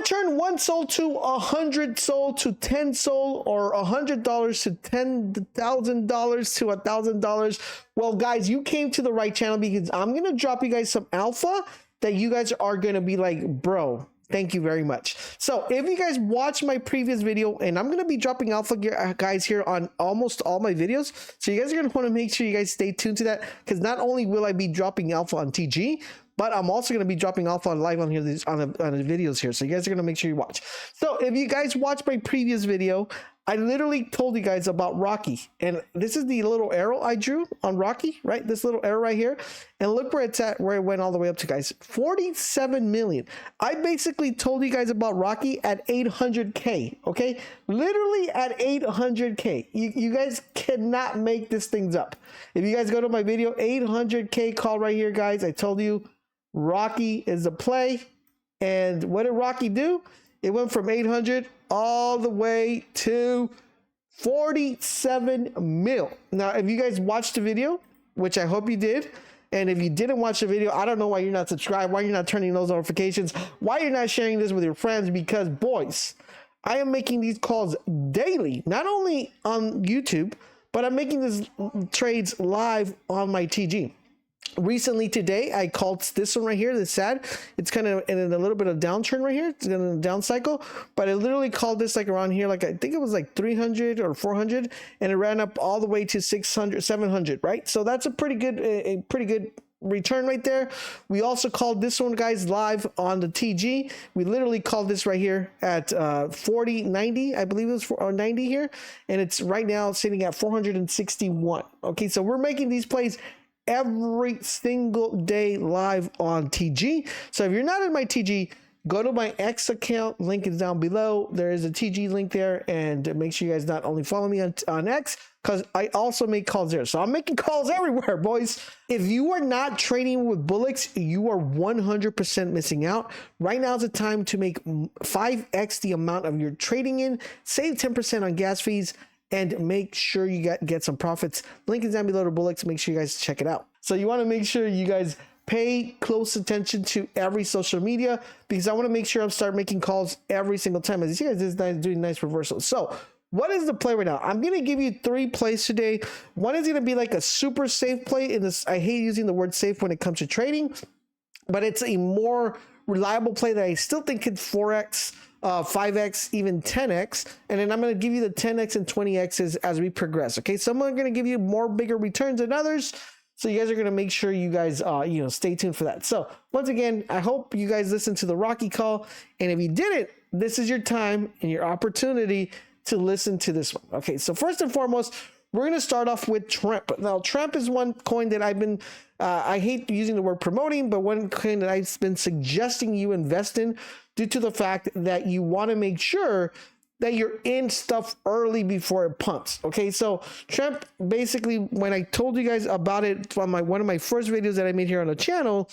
turn one soul to 100 soul to 10 soul, or $100 to $10,000 to $1,000. Well, guys, you came to the right channel, because I'm gonna drop you guys some alpha that you guys are gonna be like, bro, thank you very much. So if you guys watch my previous video, and I'm going to be dropping alpha guys here on almost all my videos, so you guys are going to want to make sure you guys stay tuned to that, because not only will I be dropping alpha on TG, but I'm also going to be dropping alpha on live on here on the videos here. So you guys are going to make sure you watch. So if you guys watch my previous video, I literally told you guys about Rocky, and this is the little arrow I drew on Rocky, right? This little arrow right here, and look where it's at, where it went all the way up to, guys, 47 million. I basically told you guys about Rocky at 800K, okay? Literally at 800K. You guys cannot make this things up. If you guys go to my video, 800K call right here, guys, I told you Rocky is a play. And what did Rocky do? It went from 800 all the way to 47 mil. Now, if you guys watched the video, which I hope you did, and if you didn't watch the video, I don't know why you're not subscribed, why you're not turning those notifications, why you're not sharing this with your friends, because, boys, I am making these calls daily, not only on YouTube, but I'm making these trades live on my TG. Recently today, I called this one right here, this sad. It's kind of in a little bit of downturn right here. It's in a down cycle, but I literally called this like around here, like I think it was like 300 or 400, and it ran up all the way to 600, 700, right? So that's a pretty good return right there. We also called this one, guys, live on the TG. We literally called this right here at 40.90, I believe it was 90 here, and it's right now sitting at 461. Okay, so we're making these plays every single day live on TG. So if you're not in my TG, go to my X account, link is down below. There is a TG link there, and make sure you guys not only follow me on X, because I also make calls there. So I'm making calls everywhere, boys. If you are not trading with bullets, you are 100% missing out. Right now is the time to make 5x the amount of your trading in, save 10% on gas fees, and make sure you get some profits. Link is down below to Bullets. Make sure you guys check it out. So you want to make sure you guys pay close attention to every social media, because I want to make sure I'm start making calls every single time. As you see, guys, this is nice, doing nice reversals. So what is the play right now? I'm going to give you 3 plays today. One is going to be like a super safe play in this. I hate using the word safe when it comes to trading, but it's a more reliable play that I still think could 4x, 5x, even 10x. And then I'm going to give you the 10x and 20x's as we progress. Okay, some are going to give you more bigger returns than others. So you guys are going to make sure you guys, stay tuned for that. So once again, I hope you guys listen to the Rocky call. And if you didn't, this is your time and your opportunity to listen to this one. Okay, so first and foremost, we're going to start off with Trump. Now, Trump is one coin that I've been, I hate using the word promoting, but one coin that I've been suggesting you invest in, due to the fact that you want to make sure that you're in stuff early before it pumps. Okay, so Trump, basically, when I told you guys about it on one of my first videos that I made here on the channel,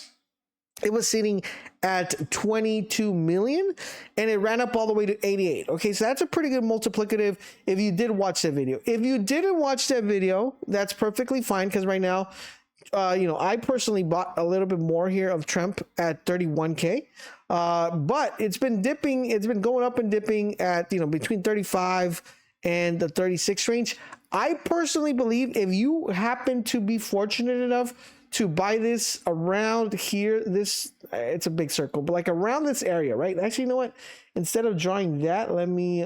it was sitting at 22 million, and it ran up all the way to 88. Okay, so that's a pretty good multiplicative if you did watch that video. If you didn't watch that video, that's perfectly fine, because right now, I personally bought a little bit more here of Trump at 31K. But it's been dipping, it's been going up and dipping at, between 35 and the 36 range. I personally believe if you happen to be fortunate enough to buy this around here, it's a big circle, but like around this area, right? Actually, you know what? Instead of drawing that, let me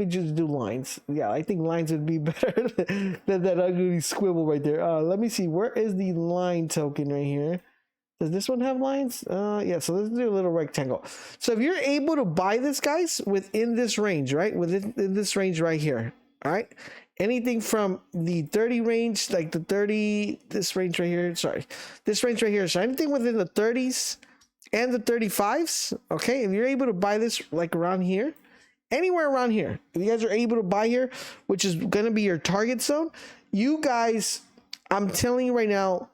just do lines. Yeah, I think lines would be better than that ugly squibble right there. Let me see, where is the line token right here? Does this one have lines? Yeah, so let's do a little rectangle. So if you're able to buy this, guys, within this range, right? Within this range right here, all right? Anything from the 30 range, like the 30, this range right here, sorry, this range right here. So anything within the 30s and the 35s, okay? If you're able to buy this like around here, anywhere around here, if you guys are able to buy here, which is going to be your target zone, you guys, I'm telling you right now,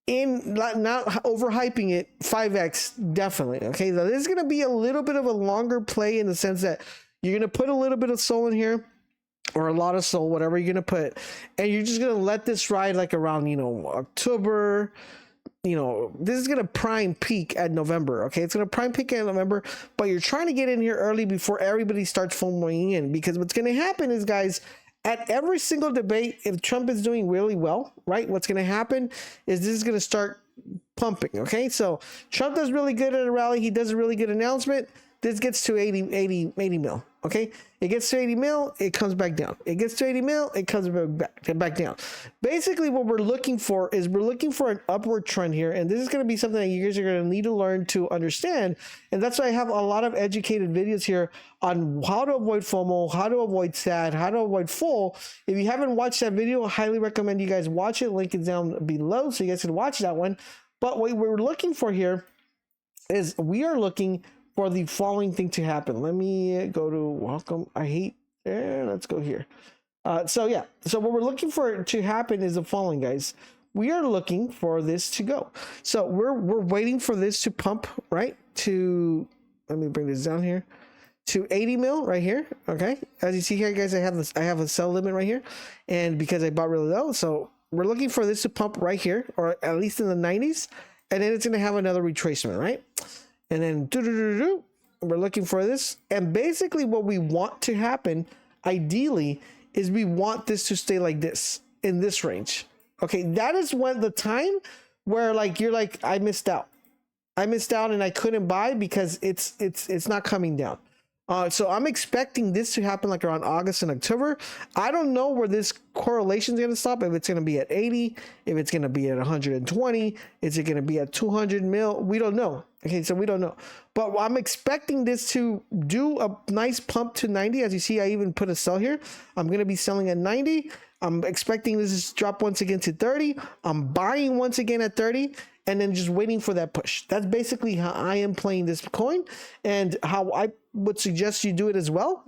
not overhyping it, 5x definitely. Okay, so this is going to be a little bit of a longer play in the sense that you're going to put a little bit of soul in here, or a lot of soul, whatever you're going to put, and you're just going to let this ride like around, October, you know, this is gonna prime peak at November. Okay, it's gonna prime peak at November, but you're trying to get in here early before everybody starts FOMOing in, because what's gonna happen is, guys, at every single debate, if Trump is doing really well, right, what's gonna happen is this is gonna start pumping. Okay, so Trump does really good at a rally, he does a really good announcement, this gets to 80 mil. Okay, it gets to 80 mil, it comes back down. It gets to 80 mil, it comes back down. Basically, what we're looking for is we're looking for an upward trend here, and this is going to be something that you guys are going to need to learn to understand. And that's why I have a lot of educated videos here on how to avoid FOMO, how to avoid SAD, how to avoid full. If you haven't watched that video, I highly recommend you guys watch it. Link is down below so you guys can watch that one. But what we're looking for here is we are looking for the following thing to happen. Let me go to welcome. Let's go here. So yeah, so what we're looking for to happen is the following, guys. We are looking for this to go. So we're waiting for this to pump, right? To, let me bring this down here, to 80 mil right here. Okay, as you see here, guys, I have a sell limit right here, and because I bought really low, so we're looking for this to pump right here, or at least in the 90s, and then it's going to have another retracement, right? And then we're looking for this. And basically what we want to happen, ideally, is we want this to stay like this, in this range. Okay, that is when the time where like you're like, I missed out and I couldn't buy because it's not coming down. So I'm expecting this to happen like around August and October. I don't know where this correlation is going to stop. If it's going to be at 80, if it's going to be at 120, is it going to be at 200 mil? We don't know. Okay, so we don't know. But I'm expecting this to do a nice pump to 90. As you see, I even put a sell here. I'm going to be selling at 90. I'm expecting this to drop once again to 30. I'm buying once again at 30. And then just waiting for that push. That's basically how I am playing this coin and how I would suggest you do it as well.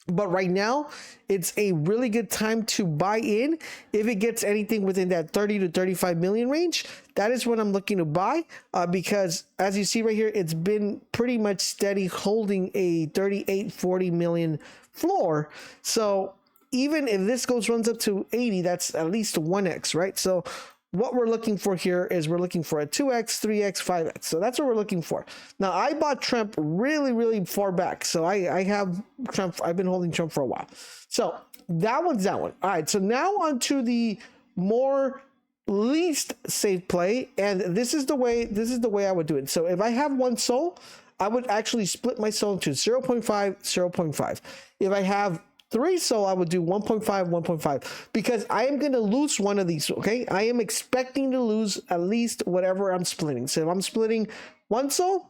But right now, it's a really good time to buy in. If it gets anything within that 30 to 35 million range, that is what I'm looking to buy, because as you see right here, it's been pretty much steady holding a 38, 40 million floor. So even if this runs up to 80, that's at least 1x, right? So what we're looking for here is we're looking for a 2x, 3x, 5x. So that's what we're looking for. Now, I bought Trump really, really far back. So I have Trump. I've been holding Trump for a while. So that one's that one. All right. So now on to the more least safe play. And this is the way I would do it. So if I have one soul, I would actually split my soul into 0.5, 0.5. If I have 3 soul, I would do 1.5, 1.5, because I am going to lose one of these. Okay, I am expecting to lose at least whatever I'm splitting. So if I'm splitting 1 soul,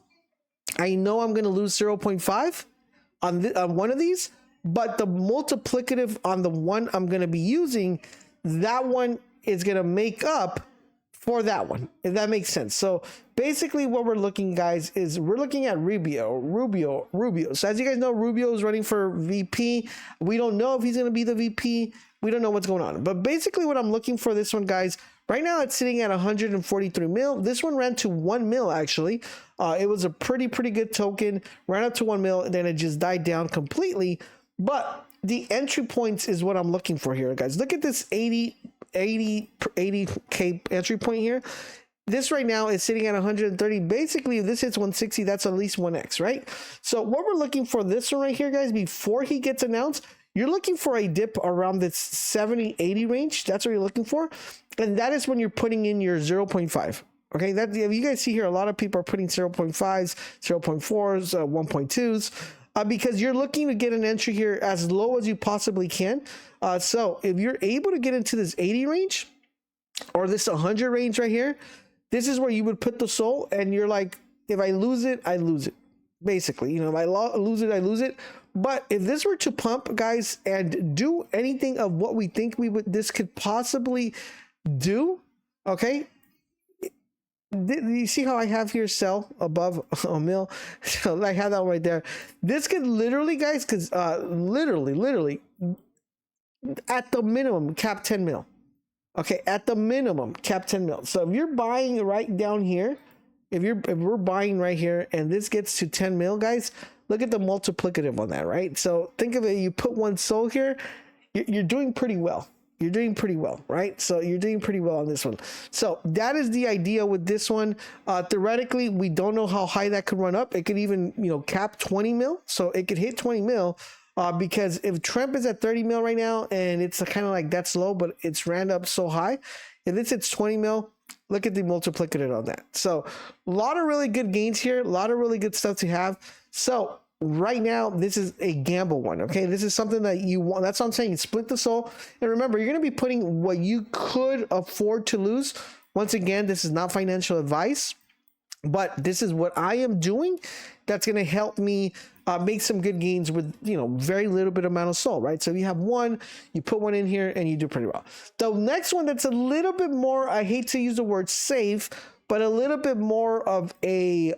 I know I'm going to lose 0.5 on one of these, but the multiplicative on the one I'm going to be using, that one is going to make up for that one, if that makes sense. So basically what we're looking, guys, is we're looking at Rubio. So as you guys know, Rubio is running for VP. We don't know if he's going to be the VP. We don't know what's going on. But basically what I'm looking for this one, guys, right now it's sitting at 143 mil. This one ran to 1 mil, actually. It was a pretty good token. Ran up to 1 mil, and then it just died down completely. But the entry points is what I'm looking for here, guys. Look at this 80K entry point here. This right now is sitting at 130. Basically, if this hits 160, that's at least 1x, right? So what we're looking for this one right here, guys, before he gets announced, you're looking for a dip around this 70, 80 range. That's what you're looking for. And that is when you're putting in your 0.5. Okay, that if you guys see here, a lot of people are putting 0.5s, 0.4s, 1.2s. Because you're looking to get an entry here as low as you possibly can. So if you're able to get into this 80 range or this 100 range right here, this is where you would put the soul, and you're like, if I lose it, I lose it. Basically, you know, if I lose it, I lose it. But if this were to pump, guys, and do anything of what we think this could possibly do, okay? You see how I have here sell above a mil? So I have that one right there. This could literally, guys, because literally at the minimum cap 10 mil. Okay, at the minimum cap 10 mil. So if you're buying right down here, if we're buying right here and this gets to 10 mil, guys, look at the multiplicative on that, right? So think of it, you put 1 soul here, you're doing pretty well. you're doing pretty well, right? So you're doing pretty well on this one. So that is the idea with this one. Theoretically, we don't know how high that could run up. It could even, you know, cap 20 mil. So it could hit 20 mil. Because if Trump is at 30 mil right now and it's kind of like that's low, but it's ran up so high, if this hits 20 mil, look at the multiplicative on that. So a lot of really good gains here, a lot of really good stuff to have. So right now, this is a gamble one. Okay, this is something that you want. That's what I'm saying. Split the soul, and remember, you're going to be putting what you could afford to lose. Once again, this is not financial advice, but this is what I am doing. That's going to help me make some good gains with, you know, very little bit amount of soul, right? So if you have one, you put one in here and you do pretty well. The next one that's a little bit more, I hate to use the word safe, but a little bit more of a,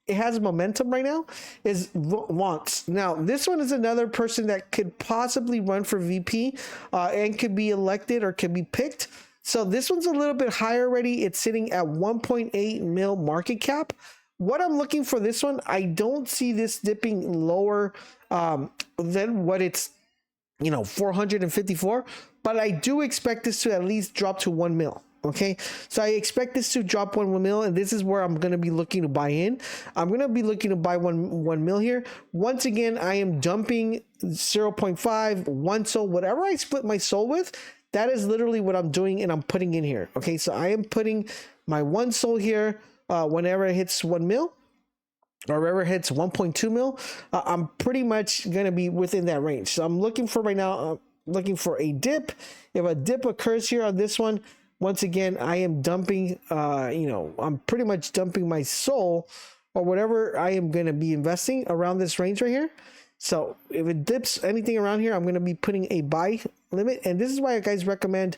it has momentum right now, is Wants. Now, this one is another person that could possibly run for VP and could be elected or could be picked. So this one's a little bit higher already. It's sitting at 1.8 mil market cap. What I'm looking for this one, I don't see this dipping lower than what it's, you know, 454, but I do expect this to at least drop to 1 mil. Okay, so I expect this to drop 1 mil, and this is where I'm going to be looking to buy in. I'm going to be looking to buy 1 mil here. Once again, I am dumping 0.5, 1 soul, whatever I split my soul with. That is literally what I'm doing, and I'm putting in here. Okay, so I am putting my 1 soul here. Whenever it hits 1 mil or wherever it hits 1.2 mil, I'm pretty much going to be within that range. So I'm looking for right now, looking for a dip. If a dip occurs here on this one, once again, I am dumping, you know, I'm pretty much dumping my soul or whatever I am going to be investing around this range right here. So if it dips anything around here, I'm going to be putting a buy limit. And this is why I guys recommend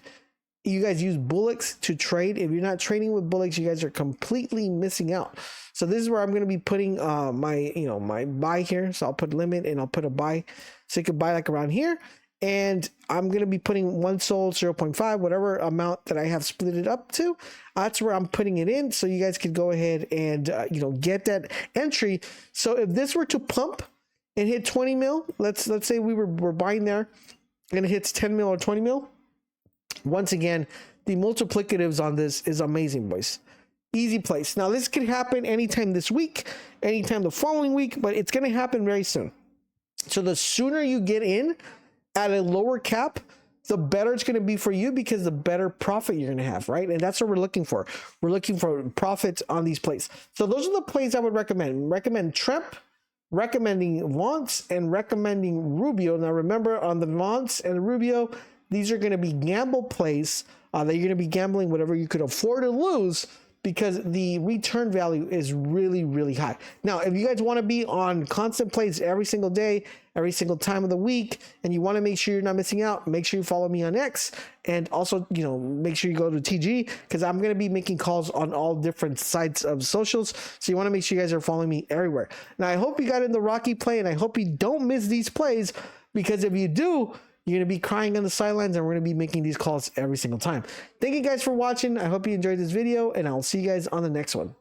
you guys use bullets to trade. If you're not trading with bullets, you guys are completely missing out. So this is where I'm going to be putting my, you know, my buy here. So I'll put limit and I'll put a buy. So you can buy like around here. And I'm going to be putting 1 soul, 0.5, whatever amount that I have split it up to. That's where I'm putting it in. So you guys could go ahead and, you know, get that entry. So if this were to pump and hit 20 mil, let's say we're buying there and it hits 10 mil or 20 mil. Once again, the multiplicatives on this is amazing, boys. Easy place. Now, this could happen anytime this week, anytime the following week, but it's going to happen very soon. So the sooner you get in at a lower cap, the better it's going to be for you, because the better profit you're going to have, right? And that's what we're looking for. We're looking for profits on these plays. So those are the plays I would recommend. Recommend Trump, recommending Wants, and recommending Rubio. Now, remember, on the Wants and Rubio, these are going to be gamble plays that you're going to be gambling whatever you could afford to lose, because the return value is really, really high. Now, if you guys want to be on constant plays every single day, every single time of the week, and you want to make sure you're not missing out, make sure you follow me on X, and also, you know, make sure you go to TG, because I'm going to be making calls on all different sites of socials. So you want to make sure you guys are following me everywhere. Now, I hope you got in the Rocky play, and I hope you don't miss these plays, because if you do, you're going to be crying on the sidelines, and we're going to be making these calls every single time. Thank you guys for watching. I hope you enjoyed this video, and I'll see you guys on the next one.